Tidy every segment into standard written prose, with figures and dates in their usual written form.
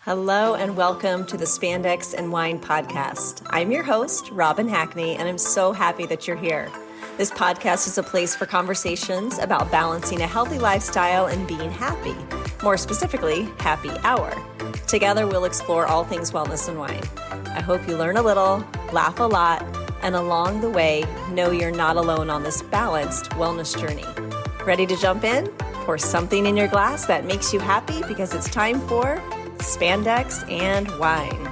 Hello and welcome to the Spandex and Wine podcast. I'm your host, Robin Hackney, and I'm so happy that you're here. This podcast is a place for conversations about balancing a healthy lifestyle and being happy. More specifically, happy hour. Together, we'll explore all things wellness and wine. I hope you learn a little, laugh a lot, and along the way, know you're not alone on this balanced wellness journey. Ready to jump in? Pour something in your glass that makes you happy because it's time for Spandex and Wine.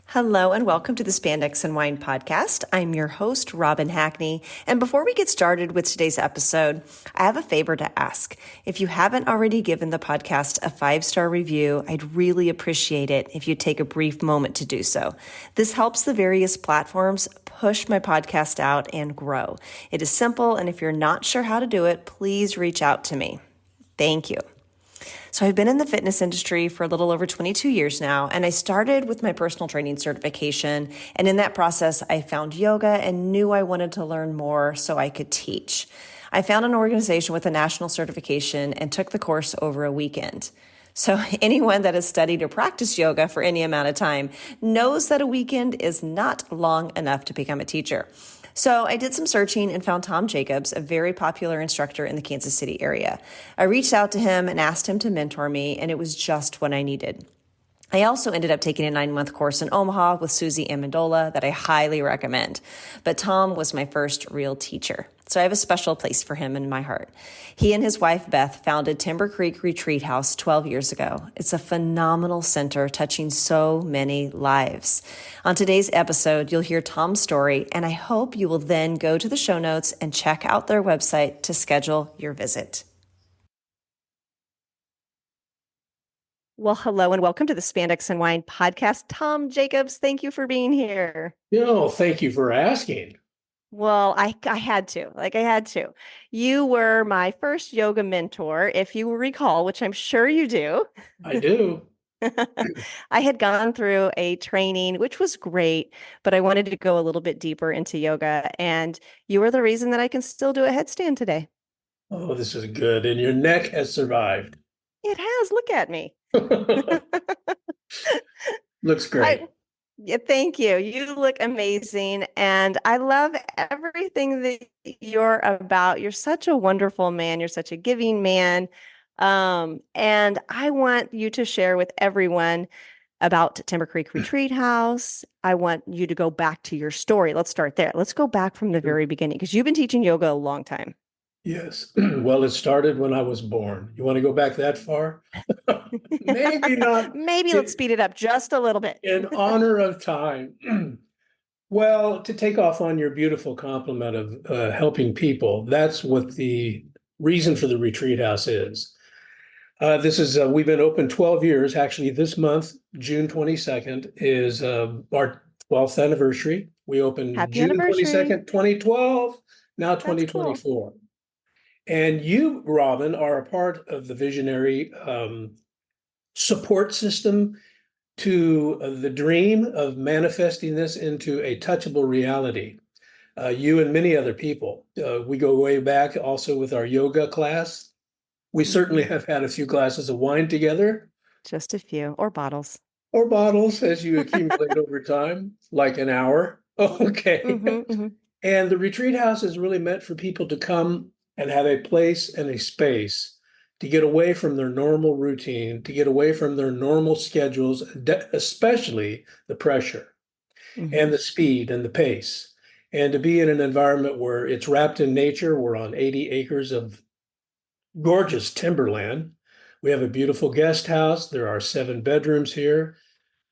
Hello and welcome to the Spandex and Wine podcast. I'm your host, Robin Hackney. And before we get started with today's episode, I have a favor to ask. If you haven't already given the podcast a 5-star review, I'd really appreciate it if you take a brief moment to do so. This helps the various platforms push my podcast out and grow. It is simple, and if you're not sure how to do it, please reach out to me. Thank you. So I've been in the fitness industry for a little over 22 years now, and I started with my personal training certification. And in that process, I found yoga and knew I wanted to learn more so I could teach. I found an organization with a national certification and took the course over a weekend. So anyone that has studied or practiced yoga for any amount of time knows that a weekend is not long enough to become a teacher. So I did some searching and found Tom Jacobs, a very popular instructor in the Kansas City area. I reached out to him and asked him to mentor me, and it was just what I needed. I also ended up taking a 9-month course in Omaha with Susie Amendola that I highly recommend. But Tom was my first real teacher, so I have a special place for him in my heart. He and his wife, Beth, founded Timber Creek Retreat House 12 years ago. It's a phenomenal center touching so many lives. On today's episode, you'll hear Tom's story, and I hope you will then go to the show notes and check out their website to schedule your visit. Well, hello and welcome to the Spandex and Wine podcast. Tom Jacobs, thank you for being here. Thank you for asking. Well, I had to. You were my first yoga mentor, if you recall, which I'm sure you do. I do. I had gone through a training, which was great, but I wanted to go a little bit deeper into yoga. And you were the reason that I can still do a headstand today. Oh, this is good. And your neck has survived. It has. Look at me. Looks great. Yeah, thank you. You look amazing. And I love everything that you're about. You're such a wonderful man. You're such a giving man. And I want you to share with everyone about Timber Creek Retreat House. I want you to go back to your story. Let's start there. Let's go back from the very beginning because you've been teaching yoga a long time. Yes. Well, it started when I was born. You want to go back that far? Maybe not. Maybe let's speed it up just a little bit. In honor of time. Well, to take off on your beautiful compliment of helping people, that's what the reason for the retreat house is. We've been open 12 years. Actually, this month, June 22nd, is our 12th anniversary. We opened Happy June anniversary. 22nd, 2012, now That's 2024. Cool. And you, Robin, are a part of the visionary support system to the dream of manifesting this into a touchable reality. You and many other people. We go way back also with our yoga class. We certainly have had a few glasses of wine together. Just a few, or bottles. Or bottles as you accumulate over time, like an hour. Okay. And the retreat house is really meant for people to come and have a place and a space to get away from their normal routine, to get away from their normal schedules, especially the pressure and the speed and the pace, and to be in an environment where it's wrapped in nature. We're on 80 acres of gorgeous timberland. We have a beautiful guest house. There are 7 bedrooms here.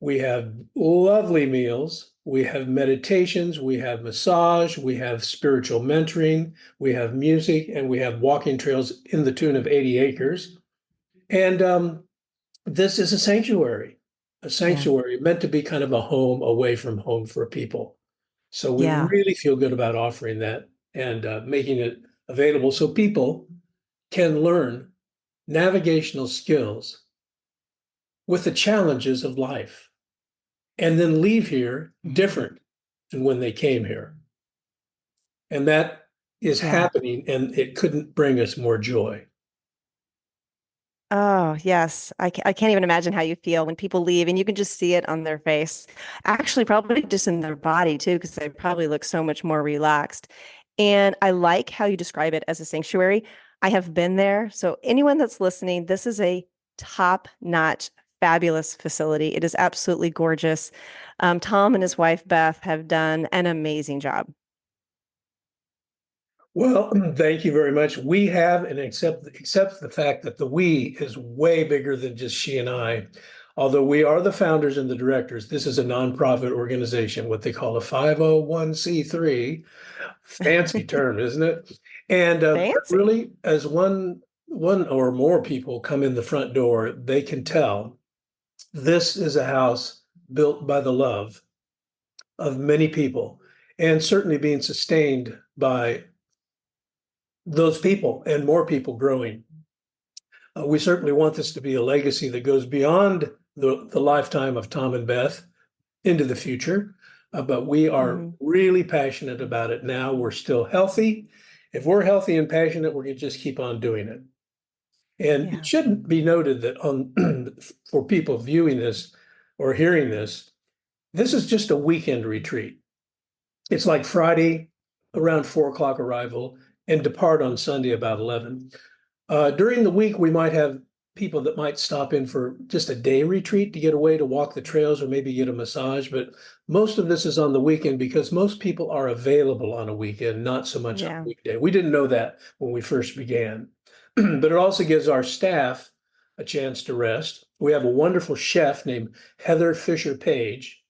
We have lovely meals. We have meditations. We have massage. We have spiritual mentoring. We have music, and we have walking trails in the tune of 80 acres. And this is a sanctuary meant to be kind of a home away from home for people. So we really feel good about offering that and making it available so people can learn navigational skills with the challenges of life and then leave here different than when they came here. And that is happening, and it couldn't bring us more joy. Oh, yes. I can't even imagine how you feel when people leave and you can just see it on their face. Actually, probably just in their body too, because they probably look so much more relaxed. And I like how you describe it as a sanctuary. I have been there. So, anyone that's listening, this is a top-notch, fabulous facility. It is absolutely gorgeous. Tom and his wife, Beth, have done an amazing job. Well, thank you very much. We have, and accept the fact that the we is way bigger than just she and I. Although we are the founders and the directors, this is a nonprofit organization, what they call a 501c3. Fancy term, isn't it? And Fancy. really, as one or more people come in the front door, they can tell this is a house built by the love of many people, and certainly being sustained by those people and more people growing. We certainly want this to be a legacy that goes beyond the lifetime of Tom and Beth into the future. But we are Hmm. really passionate about it now. We're still healthy. If we're healthy and passionate, we're going to just keep on doing it. And it Yeah. shouldn't be noted that for people viewing this or hearing this, this is just a weekend retreat. It's like Friday around 4 o'clock arrival and depart on Sunday about 11. During the week, we might have people that might stop in for just a day retreat to get away to walk the trails or maybe get a massage. But most of this is on the weekend because most people are available on a weekend, not so much on a Yeah. weekday. We didn't know that when we first began. But it also gives our staff a chance to rest. We have a wonderful chef named Heather Fisher Page.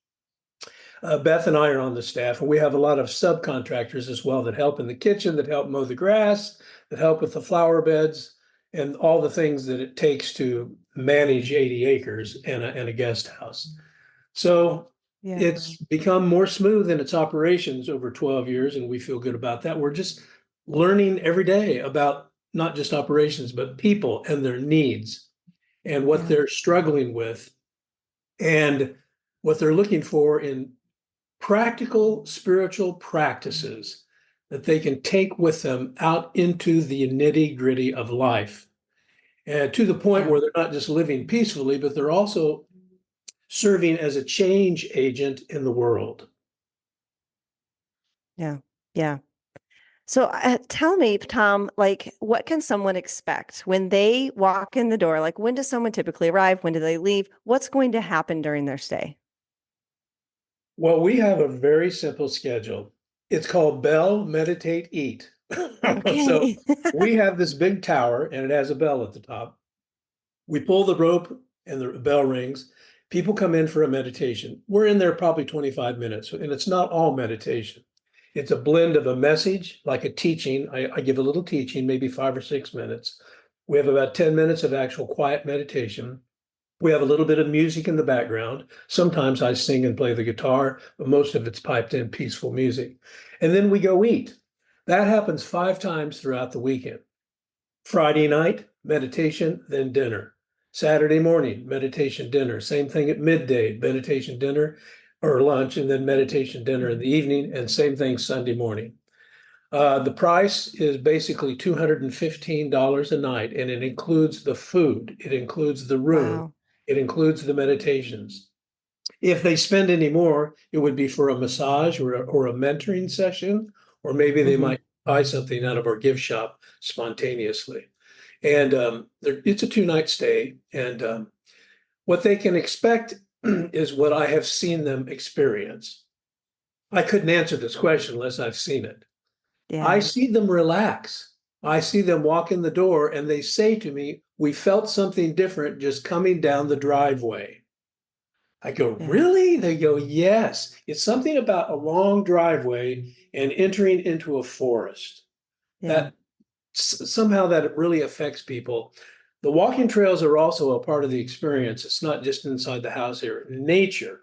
Beth and I are on the staff, and we have a lot of subcontractors as well that help in the kitchen, that help mow the grass, that help with the flower beds, and all the things that it takes to manage 80 acres and a guest house. So Yeah. it's become more smooth in its operations over 12 years, and we feel good about that. We're just learning every day about not just operations, but people and their needs and what Yeah. they're struggling with and what they're looking for in practical spiritual practices that they can take with them out into the nitty gritty of life. And to the point Yeah. where they're not just living peacefully, but they're also serving as a change agent in the world. Yeah. Yeah. So tell me, Tom, like, what can someone expect when they walk in the door? Like, when does someone typically arrive? When do they leave? What's going to happen during their stay? Well, we have a very simple schedule. It's called Bell, Meditate, Eat. So Okay. we have this big tower and it has a bell at the top. We pull the rope and the bell rings. People come in for a meditation. We're in there probably 25 minutes, and it's not all meditation. It's a blend of a message, like a teaching. I give a little teaching, maybe 5 or 6 minutes. We have about 10 minutes of actual quiet meditation. We have a little bit of music in the background. Sometimes I sing and play the guitar, but most of it's piped in peaceful music. And then we go eat. That happens 5 times throughout the weekend. Friday night, meditation, then dinner. Saturday morning, meditation, dinner. Same thing at midday, meditation, dinner or lunch, and then meditation, dinner in the evening. And same thing Sunday morning. The price is basically $215 a night, and it includes the food, it includes the room, Wow. it includes the meditations. If they spend any more, it would be for a massage or a mentoring session, or maybe they Hmm. might buy something out of our gift shop spontaneously. And it's a 2 night stay. And what they can expect is what I have seen them experience. I couldn't answer this question unless I've seen it. I Yeah. see them relax. I see them walk in the door and they say to me, "We felt something different just coming down the driveway." I go, Yeah. "Really?" They go, "Yes." It's something about a long driveway and entering into a forest Yeah. that somehow that it really affects people. The walking trails are also a part of the experience. It's not just inside the house here. Nature,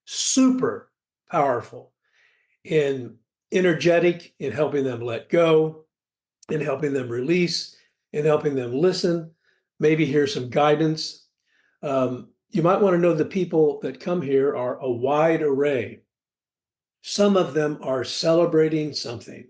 super powerful in energetic in helping them let go, in helping them release, in helping them listen, maybe hear some guidance. You might want to know the people that come here are a wide array. Some of them are celebrating something.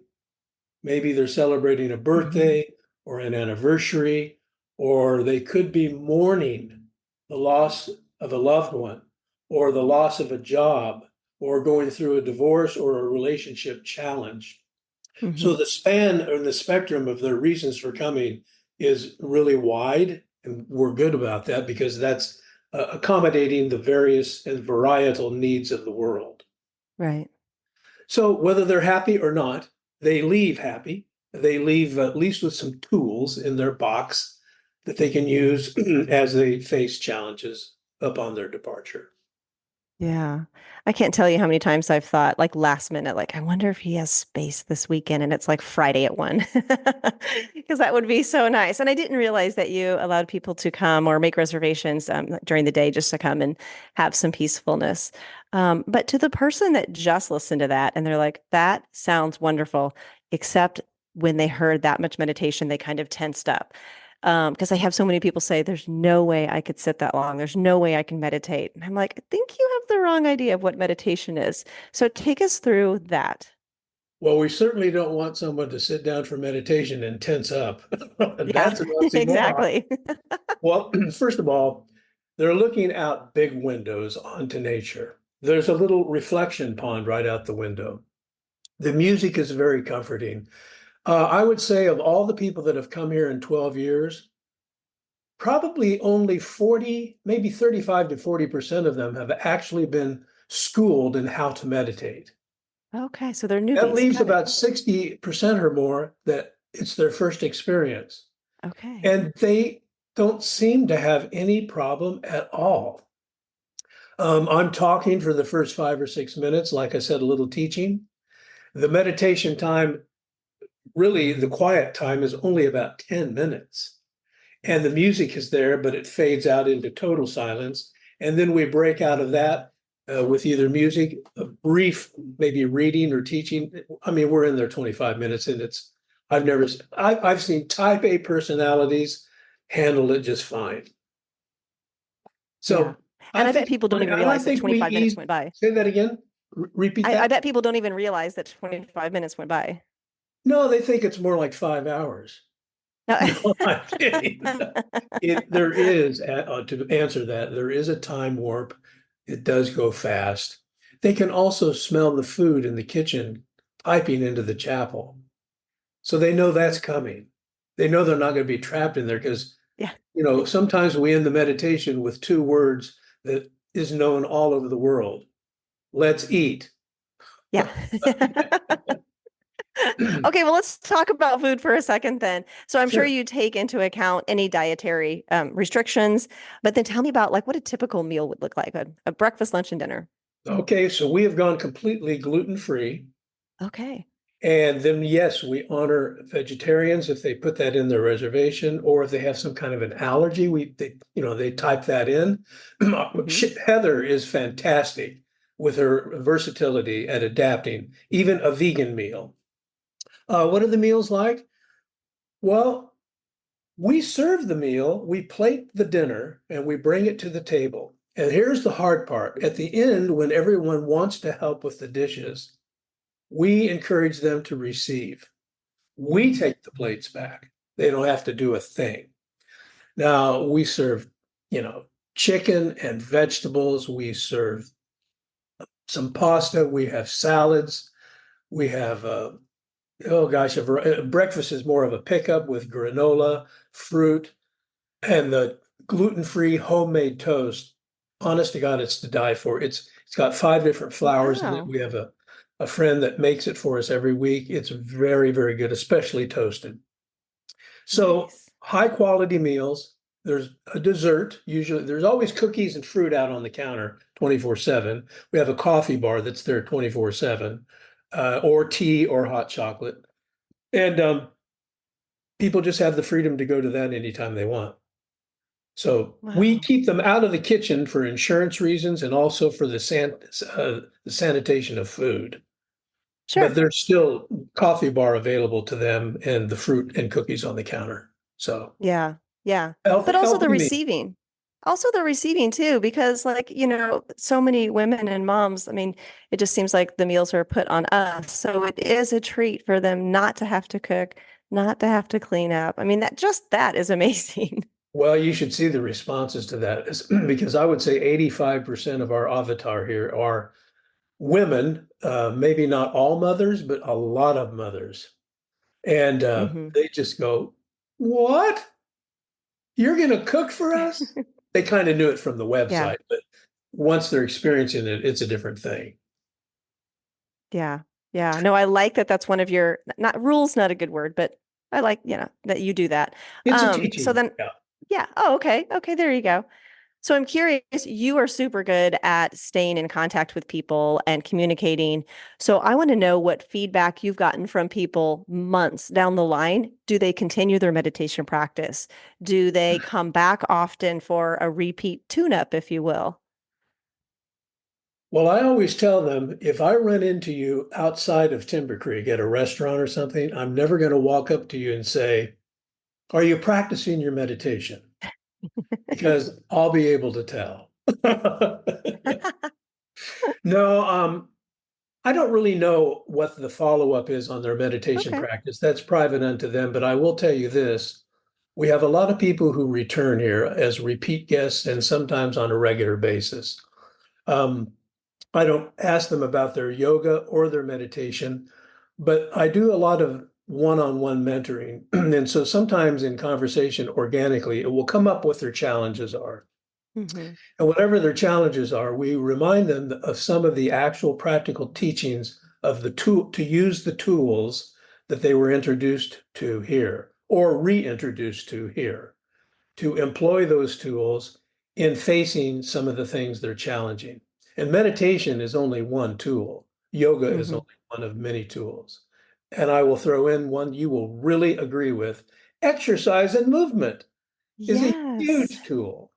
Maybe they're celebrating a Hmm. birthday or an anniversary or they could be mourning the loss of a loved one, or the loss of a job, or going through a divorce or a relationship challenge. So Hmm. the span or the spectrum of their reasons for coming is really wide, and we're good about that because that's accommodating the various and varietal needs of the world. Right. So whether they're happy or not, they leave happy. They leave at least with some tools in their box that they can use as they face challenges upon their departure. Yeah. I can't tell you how many times I've thought, like last minute, like, I wonder if he has space this weekend. And it's like Friday at 1, because that would be so nice. And I didn't realize that you allowed people to come or make reservations during the day just to come and have some peacefulness. But to the person that just listened to that and they're like, that sounds wonderful, except when they heard that much meditation, they kind of tensed up. Because I have so many people say, there's no way I could sit that long. There's no way I can meditate. And I'm like, I think you have the wrong idea of what meditation is. So take us through that. Well, we certainly don't want someone to sit down for meditation and tense up. Yeah, That's an oxymoron. exactly. Well, first of all, they're looking out big windows onto nature. There's a little reflection pond right out the window. The music is very comforting. I would say of all the people that have come here in 12 years, probably only 40, maybe 35 to 40% of them have actually been schooled in how to meditate. Okay, so they're That newbies. leaves Got it. about 60% or more that it's their first experience. Okay. And they don't seem to have any problem at all. I'm talking for the first 5 or 6 minutes, like I said, a little teaching. The meditation time, really, the quiet time is only about 10 minutes. And the music is there, but it fades out into total silence. And then we break out of that with either music, a brief, maybe reading or teaching. I mean, we're in there 25 minutes, and I've seen type A personalities handle it just fine. Yeah. So And I I bet think, people don't even and I realize that think we 25 minutes ease. went by. Say that again. Repeat I that. bet people don't even realize that 25 minutes went by. No, they think it's more like 5 hours. No. No, I'm kidding. There is, to answer that, there is a time warp. It does go fast. They can also smell the food in the kitchen piping into the chapel. So they know that's coming. They know they're not going to be trapped in there because, Yeah. sometimes we end the meditation with two words that is known all over the world. Let's eat. Yeah. Okay, well, let's talk about food for a second then. So I'm sure Sure. you take into account any dietary restrictions, but then tell me about like what a typical meal would look like, a breakfast, lunch, and dinner. Okay, so we have gone completely gluten-free. Okay. And then, yes, we honor vegetarians if they put that in their reservation, or if they have some kind of an allergy, they type that in. Hmm. Heather is fantastic with her versatility at adapting even a vegan meal. What are the meals like? Well, we serve the meal, we plate the dinner, and we bring it to the table. And here's the hard part. At the end, when everyone wants to help with the dishes, we encourage them to receive. We Hmm. take the plates back. They don't have to do a thing. Now we serve, you know, chicken and vegetables. We serve some pasta. We have salads. We have, oh gosh, breakfast is more of a pickup with granola, fruit, and the gluten-free homemade toast. Honest to God, it's to die for. It's got 5 different flours in it. Wow. We have a friend that makes it for us every week. It's very, very good, especially toasted. So Nice. high quality meals. There's a dessert. Usually there's always cookies and fruit out on the counter 24/7. We have a coffee bar that's there 24/7, or tea or hot chocolate. And people just have the freedom to go to that anytime they want. So we Wow. keep them out of the kitchen for insurance reasons and also for the sanitation of food. But Sure. there's still coffee bar available to them and the fruit and cookies on the counter. So Yeah. Yeah. But also the healthy meal. receiving. Also the receiving too, because like, so many women and moms, I mean, it just seems like the meals are put on us. So it is a treat for them not to have to cook, Not to have to clean up. I mean, that is amazing. Well, you should see the responses to that because I would say 85% of our avatar here are women, maybe not all mothers, but a lot of mothers. And Hmm. they just go, "What? You're going to cook for us?" They kind of knew it from the Yeah. website, but once they're experiencing it, it's a different thing. Yeah. Yeah. No, I like that that's one of your not rules, not a good word, but I like, that you do that. It's a So teaching. then Yeah. yeah. Oh, okay. Okay, there you go. So I'm curious, you are super good at staying in contact with people and communicating. So I want to know what feedback you've gotten from people months down the line. Do they continue their meditation practice? Do they come back often for a repeat tune-up, if you will? Well, I always tell them if I run into you outside of Timber Creek at a restaurant or something, I'm never going to walk up to you and say, "Are you practicing your meditation?" Because I'll be able to tell. No, I don't really know what the follow-up is on their meditation Okay. practice. That's private unto them, but I will tell you this. We have a lot of people who return here as repeat guests and sometimes on a regular basis. Um, I don't ask them about their yoga or their meditation, but I do a lot of one-on-one mentoring. And so sometimes in conversation organically, it will come up what their challenges are. Hmm. And whatever their challenges are, we remind them of some of the actual practical teachings of the tool to use the tools that they were introduced to here or reintroduced to here, to employ those tools in facing some of the things they're challenging. And meditation is only one tool. Yoga is Hmm. only one of many tools. And I will throw in one you will really agree with. Exercise and movement is a Yes. huge tool.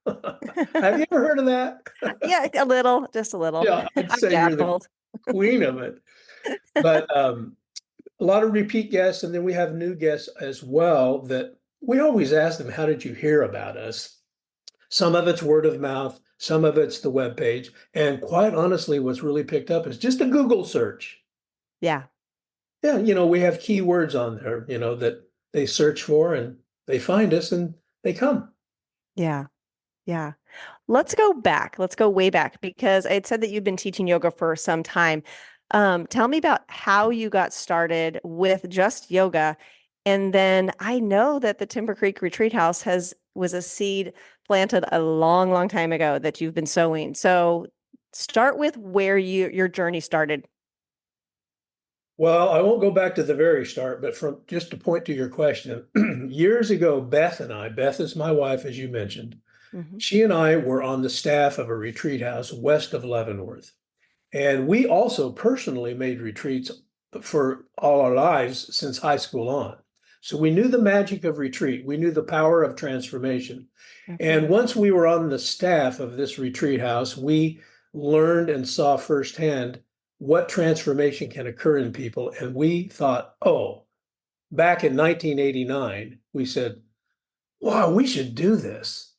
Have you ever heard of that? Yeah, a little, just a little. Yeah, I'd I've say you're the dabbled. queen of it. But a lot of repeat guests, and then we have new guests as well that we always ask them, "How did you hear about us?" Some of it's word of mouth, some of it's the web page, and quite honestly, what's really picked up is just a Google search. Yeah. Yeah, we have keywords on there, that they search for and they find us and they come. Yeah. Yeah. Let's go back. Let's go way back because I had said that you've been teaching yoga for some time. Tell me about how you got started with just yoga. And then I know that the Timber Creek Retreat House was a seed planted a long, long time ago that you've been sowing. So start with where your journey started. Well, I won't go back to the very start, but from just to point to your question, years ago, Beth is my wife, as you mentioned, Hmm. she and I were on the staff of a retreat house west of Leavenworth. And we also personally made retreats for all our lives since high school on. So we knew the magic of retreat, we knew the power of transformation. And Okay. once we were on the staff of this retreat house, we learned and saw firsthand what transformation can occur in people. And we thought, oh, back in 1989, we said, wow, we should do this.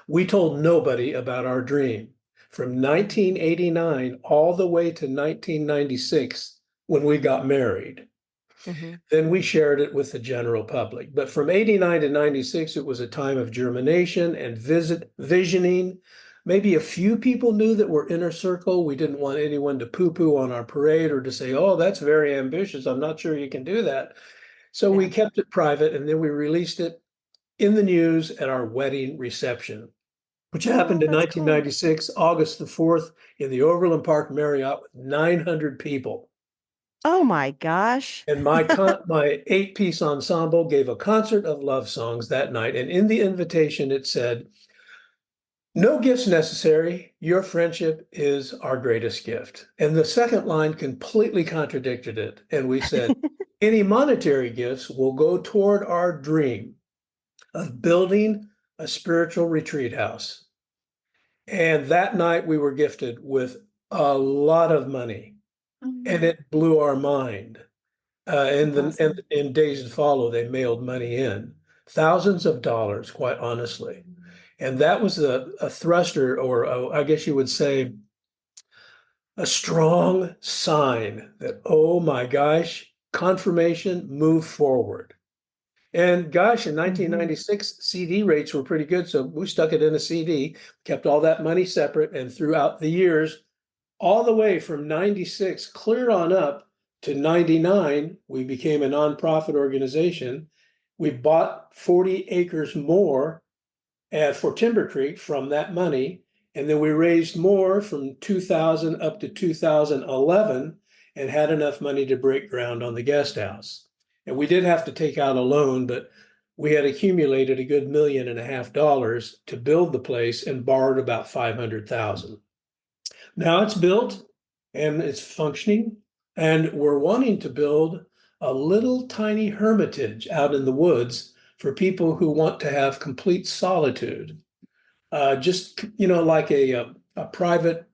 We told nobody about our dream. From Hmm. 1989 all the way to 1996, when we got married, Hmm. then we shared it with the general public. But from 89 to 96, it was a time of germination and visioning. Maybe a few people knew that we're inner circle. We didn't want anyone to poo poo on our parade or to say, oh, that's very ambitious. I'm not sure you can do that. So we Yeah. kept it private and then we released it in the news at our wedding reception, which happened Oh, in that's cool. 1996, August the 4th, in the Overland Park Marriott with 900 people. Oh my gosh. And my eight-piece ensemble gave a concert of love songs that night. And in the invitation, it said, "No gifts necessary. Your friendship is our greatest gift." And the second line completely contradicted it. And we said, "Any monetary gifts will go toward our dream of building a spiritual retreat house." And that night we were gifted with a lot of money, and Mm. it blew our mind. And Awesome. in days to follow, they mailed money in, thousands of dollars, quite honestly. And that was a thruster, or I guess you would say, a strong sign that, oh my gosh, confirmation, move forward. And gosh, in Hmm. 1996, CD rates were pretty good. So we stuck it in a CD, kept all that money separate. And throughout the years, all the way from 96 clear on up to 99, we became a nonprofit organization. We bought 40 acres more for Timber Creek from that money. And then we raised more from 2000 up to 2011 and had enough money to break ground on the guest house. And we did have to take out a loan, but we had accumulated a good $1.5 million to build the place and borrowed about 500,000. Now it's built and it's functioning, and we're wanting to build a little tiny hermitage out in the woods for people who want to have complete solitude. Just, like a private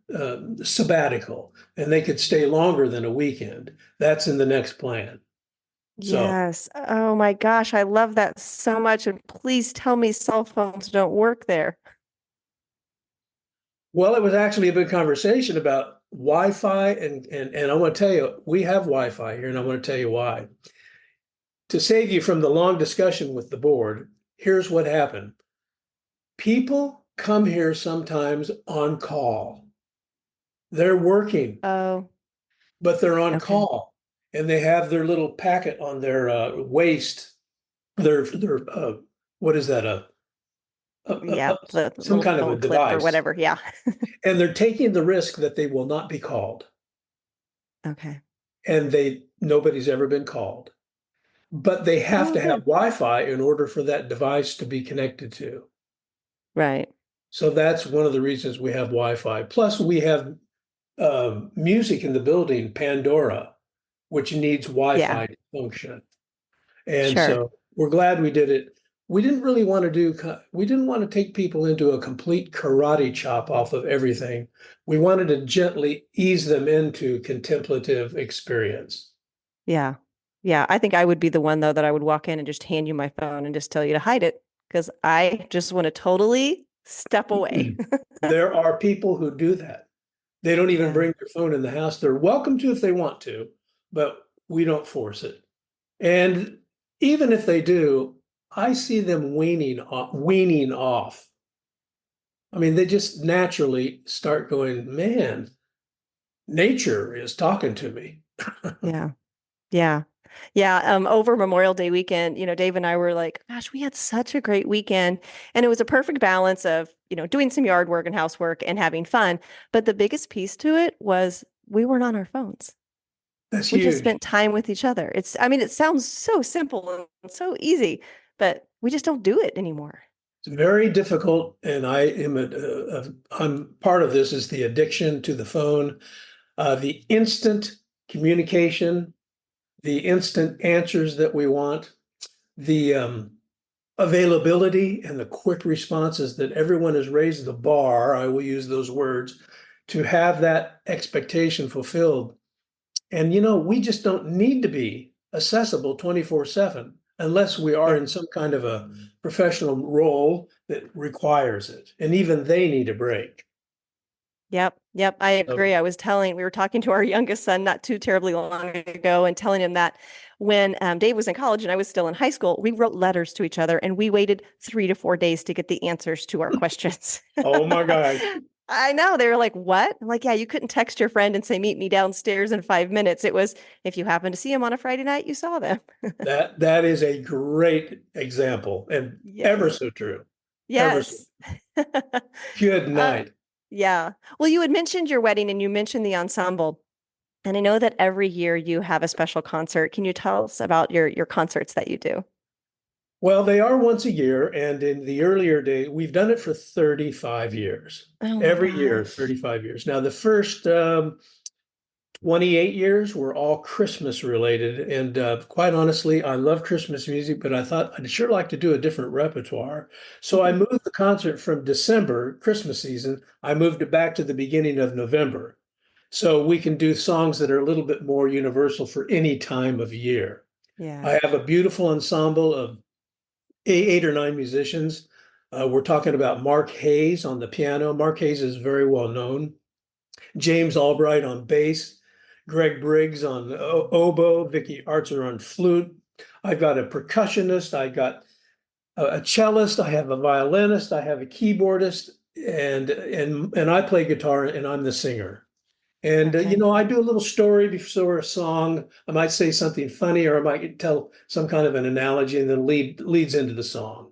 sabbatical, and they could stay longer than a weekend. That's in the next plan. So, Yes. Oh my gosh, I love that so much. And please tell me cell phones don't work there. well, it was actually a big conversation about Wi-Fi, and I want to tell you, we have Wi-Fi here, and I want to tell you why. To save you from the long discussion with the board, here's what happened. People come here sometimes on call. They're working, Oh, but they're on okay. call, and they have their little packet on their waist. Their what is that? Yeah, the Some little kind of a phone clip or device, whatever. Yeah. and they're taking the risk that they will not be called, Okay. and nobody's ever been called. But they have Oh, to have good. Wi-Fi in order for that device to be connected to. Right. So that's one of the reasons we have Wi-Fi. Plus, we have music in the building, Pandora, which needs Yeah, Wi-Fi to function. And sure. so we're glad we did it. We didn't want to take people into a complete karate chop off of everything. We wanted to gently ease them into contemplative experience. Yeah. Yeah. I think I would be the one though that I would walk in and just hand you my phone and just tell you to hide it because I just want to totally step away. There are people who do that. They don't even Yeah. bring their phone in the house. They're welcome to if they want to, but we don't force it. And even if they do, I see them weaning off. I mean, they just naturally start going, man, nature is talking to me. Yeah. Yeah. Yeah. Over Memorial Day weekend, Dave and I were like, gosh, we had such a great weekend. And it was a perfect balance of, doing some yard work and housework and having fun. But the biggest piece to it was we weren't on our phones. That's We just huge. spent time with each other. I mean, it sounds so simple and so easy, but we just don't do it anymore. It's very difficult, and I'm part of this is the addiction to the phone, the instant communication, the instant answers that we want, the availability and the quick responses that everyone has raised the bar, I will use those words, to have that expectation fulfilled. And we just don't need to be accessible 24/7 unless we are Yeah. in some kind of a professional role that requires it. And even they need a break. Yep. Yep. I So, agree. We were talking to our youngest son not too terribly long ago and telling him that when Dave was in college and I was still in high school, we wrote letters to each other and we waited 3 to 4 days to get the answers to our questions. oh my gosh, I know. They were like, what? I'm like, yeah, you couldn't text your friend and say, meet me downstairs in 5 minutes. It was if you happened to see him on a Friday night, you saw them. that is a great example and ever Yes. so true. Ever so Yes. good uh, night. yeah. Well, you had mentioned your wedding and you mentioned the ensemble. And I know that every year you have a special concert. Can you tell us about your concerts that you do? Well, they are once a year, and in the earlier day, we've done it for 35 years. Oh my Every year, gosh. 35 years. Now, the first 28 years were all Christmas related. And quite honestly, I love Christmas music, but I thought I'd sure like to do a different repertoire. So I Mhm. moved the concert from December, Christmas season, I moved it back to the beginning of November. So we can do songs that are a little bit more universal for any time of year. Yeah. I have a beautiful ensemble of 8 or 9 musicians. We're talking about Mark Hayes on the piano. Mark Hayes is very well known. James Albright on bass, Greg Briggs on oboe, Vicky Archer on flute, I've got a percussionist, I got a cellist, I have a violinist, I have a keyboardist, and I play guitar and I'm the singer. And Okay. I do a little story before a song. I might say something funny, or I might tell some kind of an analogy, and then leads into the song.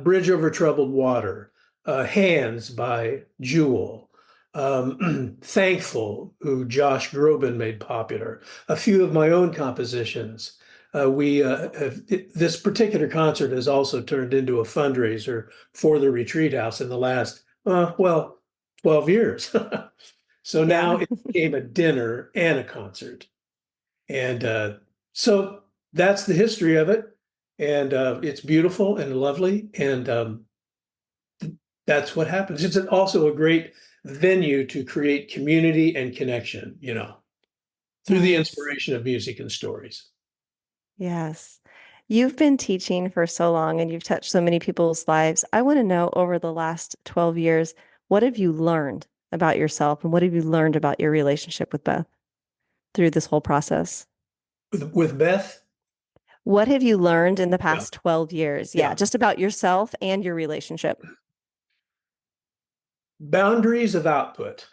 Bridge Over Troubled Water, Hands by Jewel, Thankful, who Josh Groban made popular. A few of my own compositions. This particular concert has also turned into a fundraiser for the Retreat House in the last, 12 years. So now Yeah. it became a dinner and a concert. And so that's the history of it. And it's beautiful and lovely. And that's what happens. It's also a great venue to create community and connection, through the Nice. inspiration of music and stories. Yes. You've been teaching for so long and you've touched so many people's lives. I want to know over the last 12 years, what have you learned about yourself and what have you learned about your relationship with Beth through this whole process? With Beth, What have you learned in the yeah, past 12 years? Yeah, yeah. just about yourself and your relationship. Boundaries of output.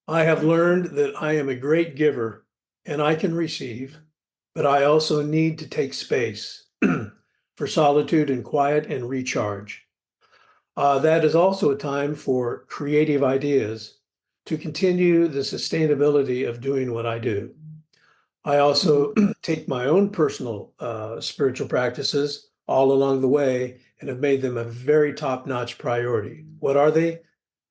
I have Okay. learned that I am a great giver and I can receive, but I also need to take space for solitude and quiet and recharge. That is also a time for creative ideas to continue the sustainability of doing what I do. I Mhm. also take my own personal spiritual practices all along the way and have made them a very top-notch priority. What are they?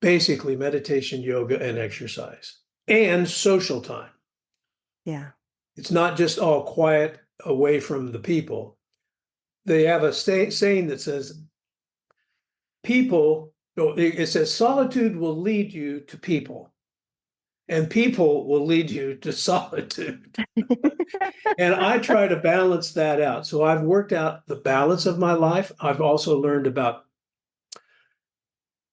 Basically, meditation, yoga, and exercise, and social time. Yeah. It's not just all quiet away from the people. They have a saying that says, people, no, it says, solitude will lead you to people, and people will lead you to solitude. And I try to balance that out. So I've worked out the balance of my life. I've also learned about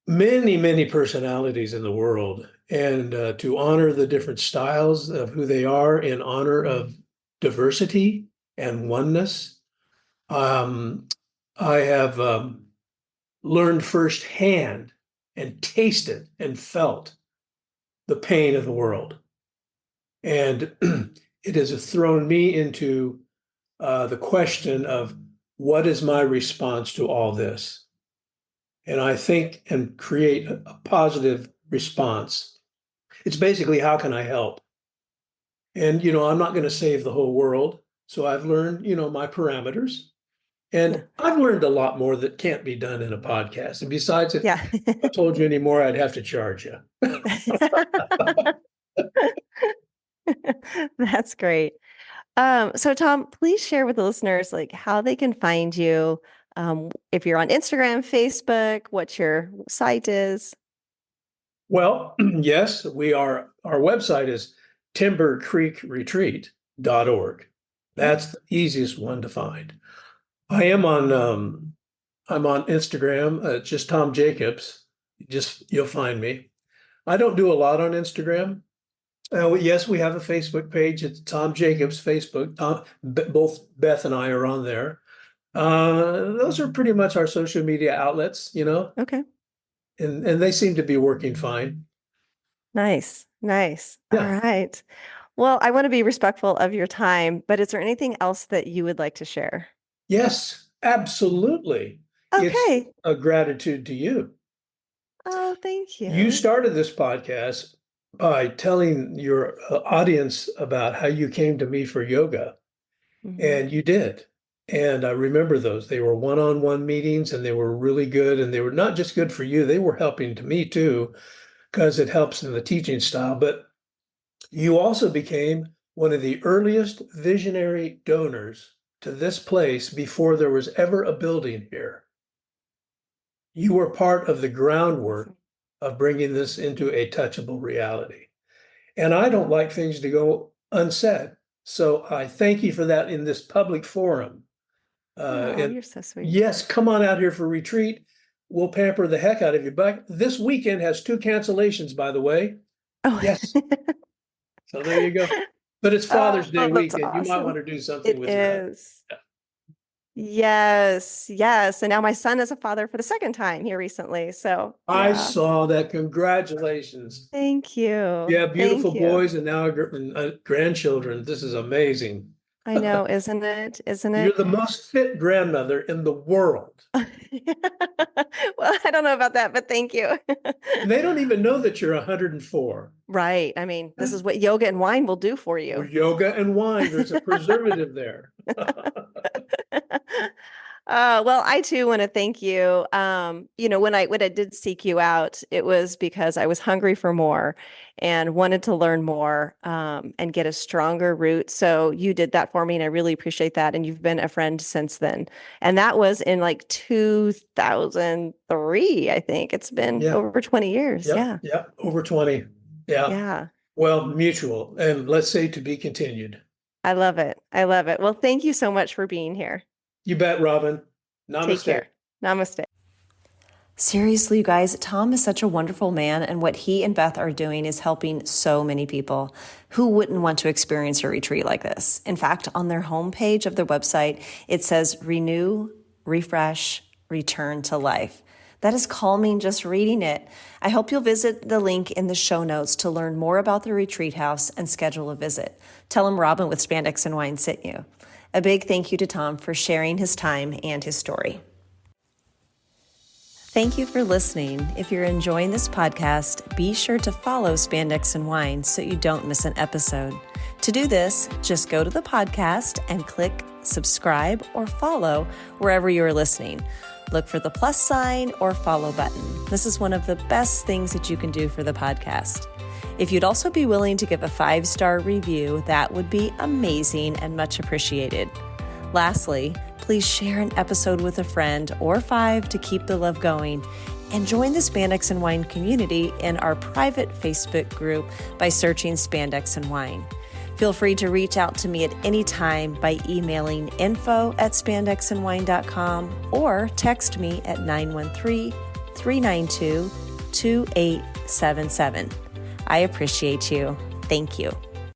many, many personalities in the world, and to honor the different styles of who they are in honor of diversity and oneness. Um, I have learned firsthand and tasted and felt the pain of the world. And it has thrown me into the question of what is my response to all this? And I think and create a positive response. It's basically, how can I help? And, I'm not going to save the whole world. So I've learned, my parameters. Yeah. And I've learned a lot more that can't be done in a podcast. And besides, if Yeah. I told you any more, I'd have to charge you. That's great. So Tom, please share with the listeners like how they can find you. If you're on Instagram, Facebook, what your site is. Well, yes, our website is timbercreekretreat.org. Okay. That's the easiest one to find. I'm on Instagram, just Tom Jacobs. You'll find me. I don't do a lot on Instagram. Yes, we have a Facebook page. It's Tom Jacobs Facebook. Both Beth and I are on there. Those are pretty much our social media outlets, Okay. and they seem to be working fine. Nice. Nice. All Yeah. right. Well, I want to be respectful of your time, but is there anything else that you would like to share? Yes, absolutely. It's Okay. a gratitude to you. Oh, thank You you. started this podcast by telling your audience about how you came to me for yoga, Hmm. and you did. And I remember those. They were one-on-one meetings, and they were really good. And they were not just good for you, they were helping to me too, because it helps in the teaching style. But you also became one of the earliest visionary donors to this place before there was ever a building here. You were part of the groundwork Awesome. of bringing this into a touchable reality. And I don't like things to go unsaid. So I thank you for that in this public forum. Oh, And you're so sweet. yes, come on out here for retreat. We'll pamper the heck out of you. But this weekend has 2 cancellations, by the way. Oh, Yes. So there you go. But it's Father's Day Oh, that's weekend. You might want awesome. to do something It with your husband. is. Yes, yes. And now my son is a father for the second time here recently. So, I yeah. saw that. Congratulations. Thank You you. have beautiful Thank you. boys and now grandchildren. This is amazing. I know, isn't it? Isn't You're it? the most fit grandmother in the world. Well, I don't know about that, but thank you. And they don't even know that you're 104. Right. I mean, this is what yoga and wine will do for Well, you. yoga and wine, there's a preservative there. Well, I too want to thank you. When I did seek you out, it was because I was hungry for more and wanted to learn more, and get a stronger root. So you did that for me, and I really appreciate that. And you've been a friend since then. And that was in like 2003, I think. It's been Yeah. over 20 years. Yep. Yeah. Yep. Over 20. Yeah. Yeah. Well, mutual. And let's say to be continued. I love it. I love it. Well, thank you so much for being here. You bet, Robin. Take Namaste. care. Namaste. Seriously, you guys, Tom is such a wonderful man, and what he and Beth are doing is helping so many people. Who wouldn't want to experience a retreat like this? In fact, on their homepage of their website, it says renew, refresh, return to life. That is calming just reading it. I hope you'll visit the link in the show notes to learn more about the retreat house and schedule a visit. Tell him Robin with Spandex and Wine sent you. A big thank you to Tom for sharing his time and his story. Thank you for listening. If you're enjoying this podcast, be sure to follow Spandex and Wine so you don't miss an episode. To do this, just go to the podcast and click subscribe or follow wherever you are listening. Look for the plus sign or follow button. This is one of the best things that you can do for the podcast. If you'd also be willing to give a 5-star review, that would be amazing and much appreciated. Lastly, please share an episode with a friend or 5 to keep the love going, and join the Spandex and Wine community in our private Facebook group by searching Spandex and Wine. Feel free to reach out to me at any time by emailing info@spandexandwine.com or text me at 913-392-2877. I appreciate you. Thank you.